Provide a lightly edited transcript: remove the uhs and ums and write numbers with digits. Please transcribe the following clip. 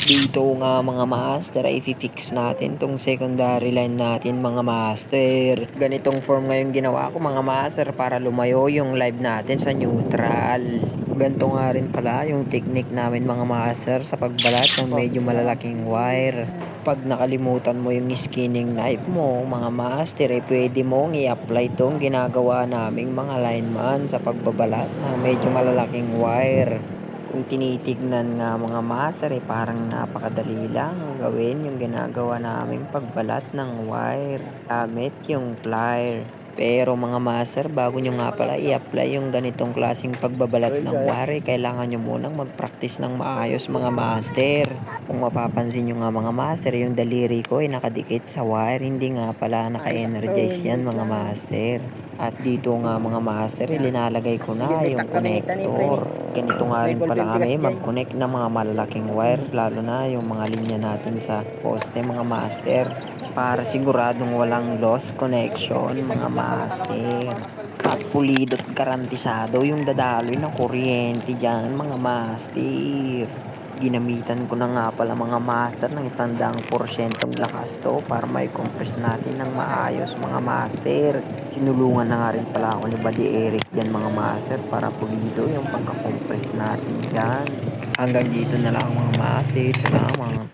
Dito nga mga master ay fix natin tong secondary line natin mga master. Ganitong form ngayon ginawa ko mga master para lumayo yung live natin sa neutral. Ganito nga rin pala yung technique namin mga master sa pagbalat ng medyo malalaking wire. Pag nakalimutan mo yung skinning knife mo mga master pwede mong i-apply tong ginagawa naming mga lineman sa pagbabalat ng medyo malalaking wire. Kung tinitignan nga mga master parang napakadali lang gawin yung ginagawa naming pagbalat ng wire gamit yung plier. Pero mga master, bago nyo nga pala i-apply yung ganitong klaseng pagbabalat ng wire, kailangan nyo munang mag-practice ng maayos mga master. Kung mapapansin nyo nga mga master, yung daliri ko ay nakadikit sa wire, hindi nga pala naka-energize yan mga master. At dito nga mga master, linalagay ko na yung connector. Ganito nga rin pala kami mag-connect ng mga malalaking wire, lalo na yung mga linya natin sa poste mga master. Para siguradong walang lost connection mga master. At pulido at garantisado yung dadaloy ng kuryente dyan mga master. Ginamitan ko na nga pala mga master ng 100% lakas to para may compress natin ng maayos mga master. Sinulungan na nga rin pala ako ni Buddy Eric dyan mga master para pulido yung pagka-compress natin dyan. Hanggang dito na lang mga master. Salamat.